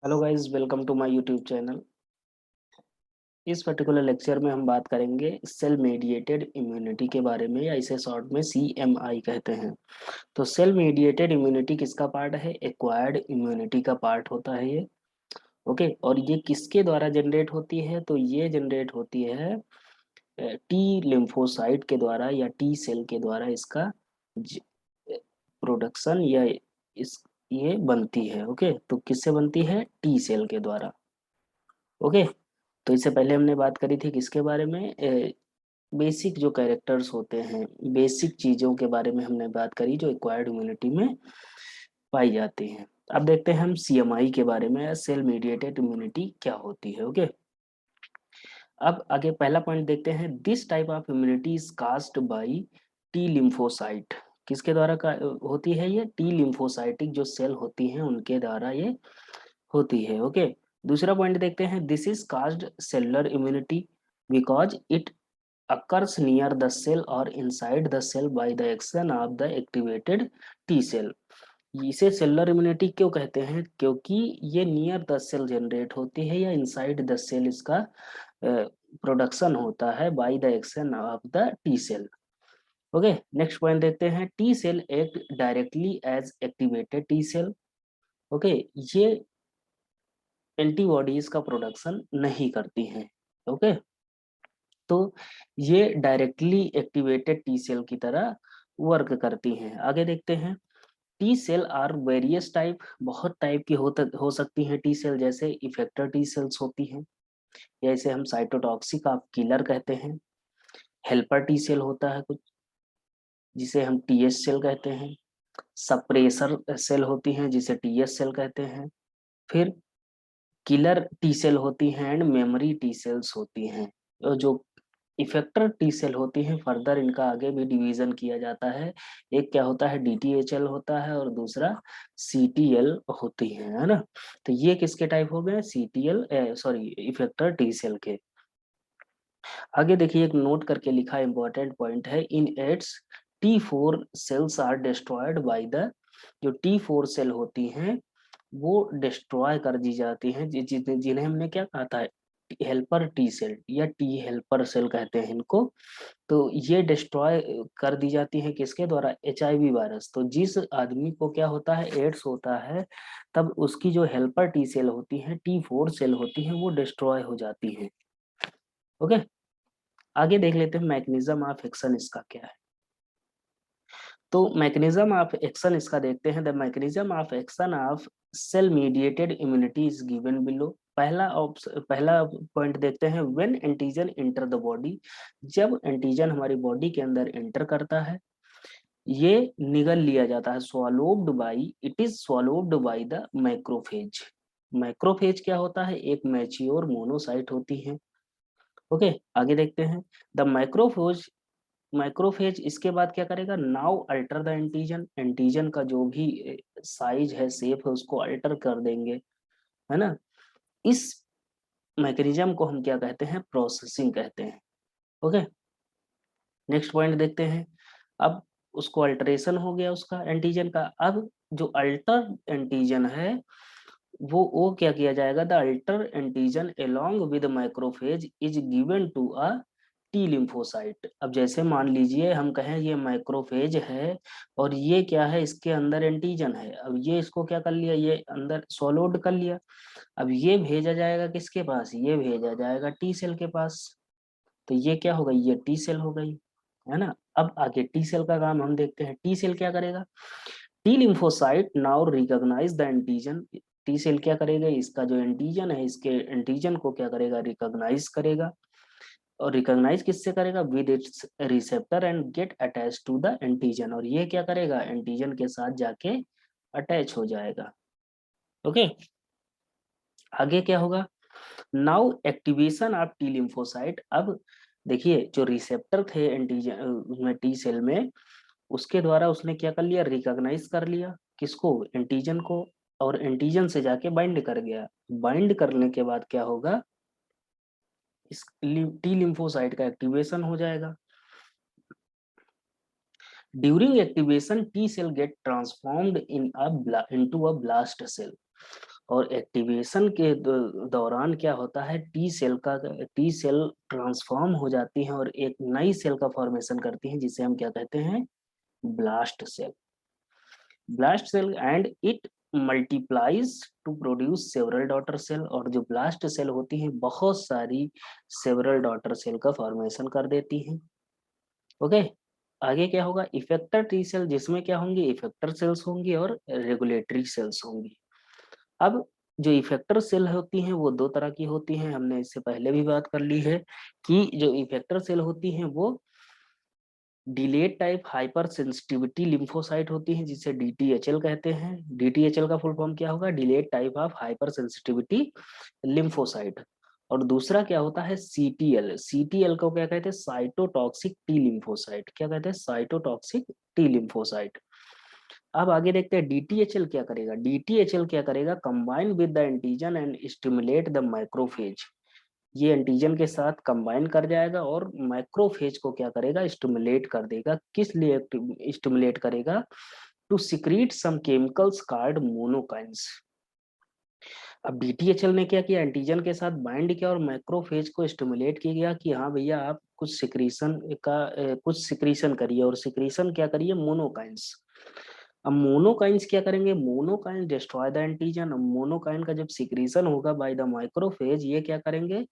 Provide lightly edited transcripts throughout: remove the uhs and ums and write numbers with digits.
Hello guys, welcome to my YouTube channel. इस particular lecture में हम बात करेंगे सेल मेडिएटेड इम्यूनिटी के बारे में, या इसे शॉर्ट में CMI कहते हैं। तो सेल मेडिएटेड इम्यूनिटी किसका पार्ट है? एक्वायर्ड इम्यूनिटी का पार्ट होता है ये। ओके, और ये किसके द्वारा जनरेट होती है? तो ये जनरेट होती है टी लिम्फोसाइट के द्वारा या टी सेल के द्वारा इसका प्रोडक्शन या इस ये बनती है। ओके, तो किससे बनती है? टी सेल के द्वारा। ओके, तो इससे पहले हमने बात करी थी किसके बारे में? बेसिक जो कैरेक्टर्स होते हैं, बेसिक चीजों के बारे में हमने बात करी जो एक्वायर्ड इम्यूनिटी में पाई जाती हैं। अब देखते हैं हम CMI के बारे में, सेल मीडिएटेड इम्यूनिटी क्या होती है। ओके, अब आगे पहला पॉइंट देखते हैं। This type of immunity is caused bye T lymphocyte. किसके द्वारा होती है ये? टी लिम्फोसाइटिक जो सेल होती हैं उनके द्वारा ये होती है। ओके, दूसरा पॉइंट देखते हैं। This is caused cellular immunity because it occurs near the cell or inside the cell by the action of the activated T cell। इसे सेलुलर इम्यूनिटी क्यों कहते हैं? क्योंकि ये नियर द सेल जनरेट होती है या इनसाइड द सेल इसका प्रोडक्शन होता है by the action of the T cell. Okay, next point देखते हैं। T cell act directly as activated T cell. Okay, ये एंटीबॉडीज का प्रोडक्शन नहीं करती हैं। ओके, तो ये डायरेक्टली एक्टिवेटेड टी सेल की तरह वर्क करती हैं। आगे देखते हैं। T cell are various type, बहुत टाइप की हो सकती हैं टी सेल। जैसे इफेक्टर टी सेल्स होती हैं, या इसे हम साइटोटॉक्सिक ऑफ किलर कहते हैं। हेल्पर टी सेल होता है कुछ, जिसे हम TS सेल कहते हैं। सप्रेसर सेल होती हैं जिसे TS सेल कहते हैं। फिर किलर टी सेल होती हैं एंड मेमोरी टी सेल्स होती हैं। और जो इफेक्टर टी सेल होती हैं, फर्दर इनका आगे भी डिवीजन किया जाता है। एक क्या होता है? DTHL होता है, और दूसरा CTL होती है ना। तो ये किसके टाइप हो गए? CTL, sorry, effector T cell के। आगे देखिए, एक नोट करके लिखा इंपॉर्टेंट पॉइंट है। In AIDS T4 cells are destroyed by the, जो T4 सेल होती हैं वो डिस्ट्रॉय कर दी जाती हैं, जिन्हें हमने क्या कहा था? हेल्पर टी सेल या टी हेल्पर सेल कहते हैं इनको। तो ये डिस्ट्रॉय कर दी जाती है किसके द्वारा? HIV virus. तो जिस आदमी को क्या होता है? एड्स होता है, तब उसकी जो हेल्पर टी सेल होती है, T4 सेल होती है, वो डिस्ट्रॉय हो जाती है। ओके, आगे देख लेते हैं मैकेनिज्म ऑफ एक्शन इसका क्या है। तो मैकेनिज्म ऑफ एक्शन इसका देखते हैं। The mechanism of action of cell mediated immunity is given below. पहला पॉइंट देखते हैं। When antigen enter the body, जब एंटीजन हमारी बॉडी के अंदर एंटर करता है, ये निगल लिया जाता है। Swallowed by, it is swallowed by the macrophage. Macrophage क्या होता है? एक मैच्योर मोनोसाइट होती है। ओके, आगे देखते हैं। द मैक्रोफेज, माइक्रोफेज इसके बाद क्या करेगा? Now alter the antigen. Antigen का जो भी साइज है, शेप है, उसको अल्टर कर देंगे, है ना। इस मैकेनिज्म को हम क्या कहते हैं? प्रोसेसिंग कहते हैं। ओके, नेक्स्ट पॉइंट देखते हैं। अब उसको अल्टरेशन हो गया उसका एंटीजन का। अब जो अल्टर एंटीजन है, वो क्या किया जाएगा? The alter antigen along with macrophage is given to a T lymphocyte. अब जैसे मान लीजिए हम कहें ये माइक्रोफेज है, और ये क्या है? इसके अंदर एंटीजन है। अब ये इसको क्या कर लिया? ये अंदर सोलोड कर लिया। अब ये भेजा जाएगा किसके पास? ये भेजा जाएगा टी सेल के पास। तो ये क्या हो गई? ये टी सेल हो गई, है ना। अब आगे टी सेल का काम हम देखते हैं। टी सेल क्या करेगा? T lymphocyte now recognize the antigen. T cell क्या करेगा? इसका जो एंटीजन है, इसके एंटीजन को क्या करेगा? रिकॉग्नाइज करेगा। और रिकॉग्नाइज किससे करेगा? With its receptor and get attach to the antigen. और ये क्या करेगा? एंटीजन के साथ जाके अटैच हो जाएगा। ओके, आगे क्या होगा? Now activation of T lymphocyte. अब देखिए, जो रिसेप्टर थे एंटीजन उसमें टी सेल में, उसके द्वारा उसने क्या कर लिया? रिकॉग्नाइज कर लिया किसको? एंटीजन को। और एंटीजन से जाके बाइंड कर गया। बाइंड करने के बाद क्या होगा? इस टी लिम्फोसाइट का एक्टिवेशन हो जाएगा। During activation T cell get transformed into a blast cell. और एक्टिवेशन के दौरान क्या होता है, टी सेल ट्रांसफॉर्म हो जाती है और एक नई सेल का फॉर्मेशन करती है, जिसे हम क्या कहते हैं, blast cell. Blast cell and it multiplies to produce several daughter cell. और जो ब्लास्ट सेल होती है बहुत सारी सेवरल डॉटर सेल का फॉर्मेशन कर देती है। ओके, आगे क्या होगा, इफेक्टर टी सेल, जिसमें क्या होंगी, इफेक्टर सेल्स होंगी और रेगुलेटरी सेल्स होंगी। अब जो इफेक्टर सेल होती हैं वो दो तरह की होती हैं, हमने इससे पहले भी बात कर ली है कि जो इफेक्टर सेल होती हैं वो delayed type hyper sensitivity lymphocyte होती हैं, जिसे डीटीएचएल कहते हैं। डीटीएचएल का फुल फॉर्म क्या होगा, delayed type of hyper sensitivity lymphocyte. और दूसरा क्या होता है, सीटीएल। सीटीएल को क्या कहते हैं, साइटोटॉक्सिक टी लिम्फोसाइट। क्या कहते हैं, साइटोटॉक्सिक टी लिम्फोसाइट। अब आगे देखते हैं डीटीएचएल क्या करेगा। डीटीएचएल क्या करेगा, combine with the antigen and stimulate the macrophage. ये एंटीजन के साथ कंबाइन कर जाएगा और माइक्रोफेज को क्या करेगा, स्टिमुलेट कर देगा। किस लिए स्टिमुलेट करेगा, to secrete some chemicals called monokines. अब डीटीएचएल ने क्या किया, एंटीजन के साथ बाइंड किया और मैक्रोफेज को स्टिमुलेट किया कि हाँ भैया आप कुछ कुछ सिक्रीशन करिए, और सिक्रीशन क्या करिए, मोनोकाइन्स। अब मोनोकाइन्स क्या करेंगे, मोनोकाइन डिस्ट्रॉय द एंटीजन। अब मोनोकाइन का जब सिक्रीशन होगा बाय द माइक्रोफेज, ये क्या करेंगे,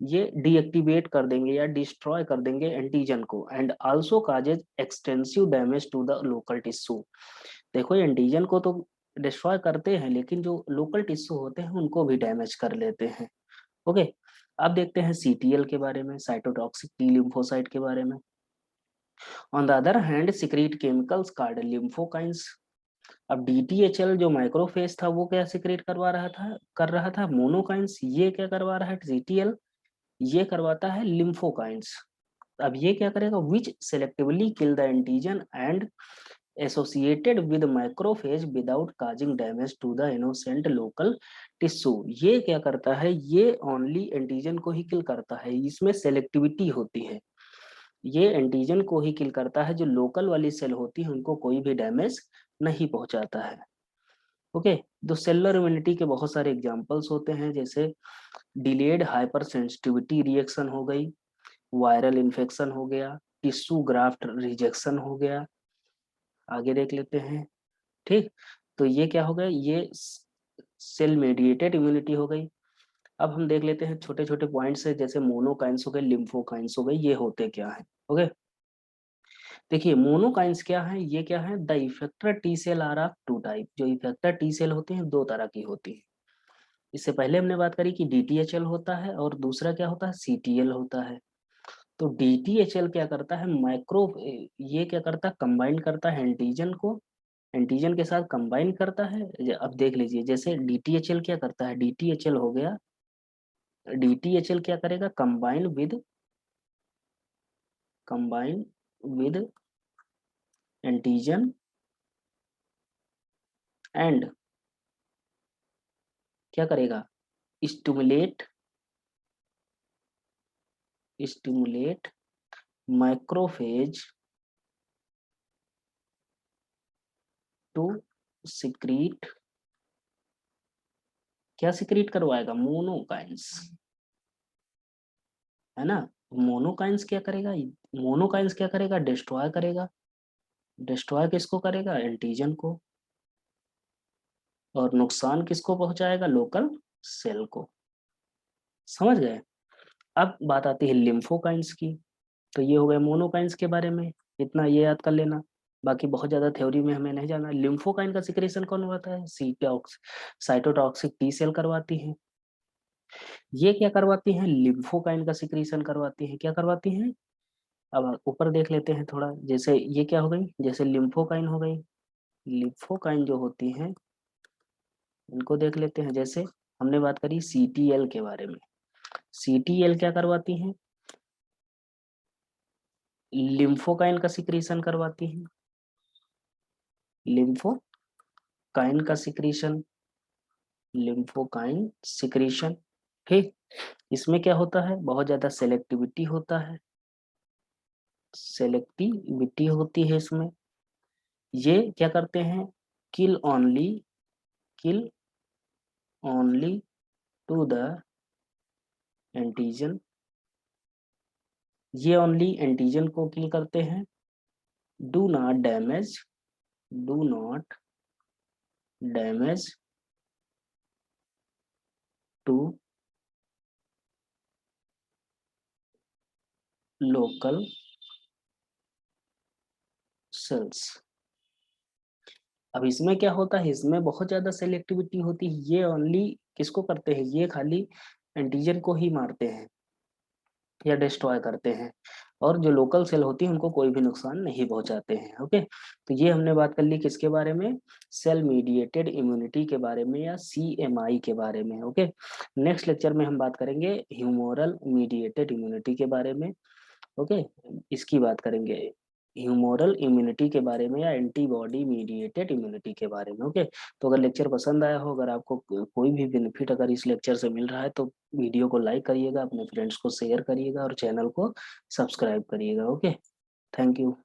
ये डीएक्टिवेट कर देंगे या डिस्ट्रॉय कर देंगे एंटीजन को, and also causes extensive damage to the local tissue. देखो ये एंटीजन को तो डिस्ट्रॉय करते हैं, लेकिन जो लोकल टिश्यू होते हैं उनको भी डैमेज कर लेते हैं। ओके, अब देखते हैं सीटीएल के बारे में, साइटोटॉक्सिक टी लिम्फोसाइट के बारे में। On the other hand secrete chemicals called lymphokines. अब डीटीएचएल जो माइक्रोफेज था वो क्या सिक्रीट कर रहा था मोनोकाइंस। ये क्या करवा रहा है, सीटीएल, ये करवाता है लिम्फोकाइंस। अब ये क्या करेगा, which selectively kill the antigen and associated with microphage without causing damage to the innocent local tissue. ये क्या करता है, ये ओनली एंटीजन को ही किल करता है, इसमें सेलेक्टिविटी होती है। ये एंटीजन को ही किल करता है, जो लोकल वाली सेल होती है उनको कोई भी डैमेज नहीं पहुंचाता है। ओके, तो सेलुलर इम्यूनिटी के बहुत सारे एग्जांपल्स होते हैं, जैसे डिलेड हाइपर सेंसिटिविटी रिएक्शन हो गई, वायरल इन्फेक्शन हो गया, टिश्यू ग्राफ्ट रिजेक्शन हो गया। आगे देख लेते हैं। ठीक, तो ये क्या हो गया, ये सेल मेडिएटेड इम्यूनिटी हो गई। अब हम देख लेते हैं छोटे छोटे पॉइंट्स है, जैसे मोनोकाइंस हो गए, लिम्फोकाइंस हो गए, ये होते क्या है। ओके, देखिए मोनोकाइंस क्या है, ये क्या है, the effector T cell are of two type. जो इफेक्टर टी सेल होते हैं दो तरह की होती है। इससे पहले हमने बात करी कि डीटीएचएल होता है और दूसरा क्या होता है, सीटीएल होता है। तो डीटीएचएल क्या करता है, ये क्या करता है, कंबाइन करता है एंटीजन को, एंटीजन के साथ कंबाइन करता है। अब देख लीजिए, जैसे डीटीएचएल क्या करता है, डीटीएचएल हो गया, डीटीएचएल क्या करेगा, कंबाइन विद एंटीजन एंड क्या करेगा, stimulate stimulate macrophage to secrete. क्या सिक्रीट करवाएगा, मोनोकाइंस, है ना। मोनोकाइंस क्या करेगा, मोनोकाइंस क्या करेगा, डिस्ट्रॉय करेगा। डिस्ट्रॉय किसको करेगा, एंटीजन को। और नुकसान किसको पहुंचाएगा, लोकल सेल को। समझ गए। अब बात आती है लिम्फोकाइंस की। तो ये हो गया मोनोकाइंस के बारे में, इतना ये याद कर लेना। बाकी बहुत ज्यादा थ्योरी में हमें नहीं जाना। लिम्फोकाइन का सिक्रेशन कौन करवाता है, साइटोटॉक्सिक टी सेल करवाती है। ये क्या करवाती हैं, लिम्फोकाइन का सिक्रीशन करवाती है। क्या करवाती हैं, अब ऊपर देख लेते हैं थोड़ा। जैसे ये क्या हो गई, जैसे लिम्फोकाइन हो गई। लिम्फोकाइन जो होती हैं इनको देख लेते हैं। जैसे हमने बात करी सीटीएल के बारे में। सीटीएल क्या करवाती हैं, लिम्फोकाइन का सिक्रीशन करवाती हैं। लिम्फोकाइन का सिक्रीशन, लिम्फोकाइन सिक्रीशन। ठीक, इसमें क्या होता है, बहुत ज्यादा सेलेक्टिविटी होता है, सेलेक्टिविटी होती है इसमें। ये क्या करते हैं, kill only kill only to the antigen, ये ओनली एंटीजन को किल करते हैं। Do not damage, do not damage to local cells. अब इसमें क्या होता है, इसमें बहुत ज्यादा सेलेक्टिविटी होती है, ये ओनली किसको करते हैं, ये खाली एंटीजन को ही मारते हैं या डिस्ट्रॉय करते हैं, और जो लोकल सेल होती है उनको कोई भी नुकसान नहीं पहुंचाते हैं। ओके, तो ये हमने बात कर ली किसके बारे में, सेल मीडिएटेड इम्यूनिटी के बारे में या CMI के बारे में। ओके, नेक्स्ट लेक्चर में हम बात करेंगे ह्यूमोरल मीडिएटेड इम्यूनिटी के बारे में। ओके, इसकी बात करेंगे ह्यूमोरल इम्यूनिटी के बारे में या एंटीबॉडी मीडिएटेड इम्यूनिटी के बारे में। ओके, तो अगर लेक्चर पसंद आया हो, अगर आपको कोई भी बेनिफिट अगर इस लेक्चर से मिल रहा है, तो वीडियो को लाइक करिएगा, अपने फ्रेंड्स को शेयर करिएगा और चैनल को सब्सक्राइब करिएगा। Okay, thank you.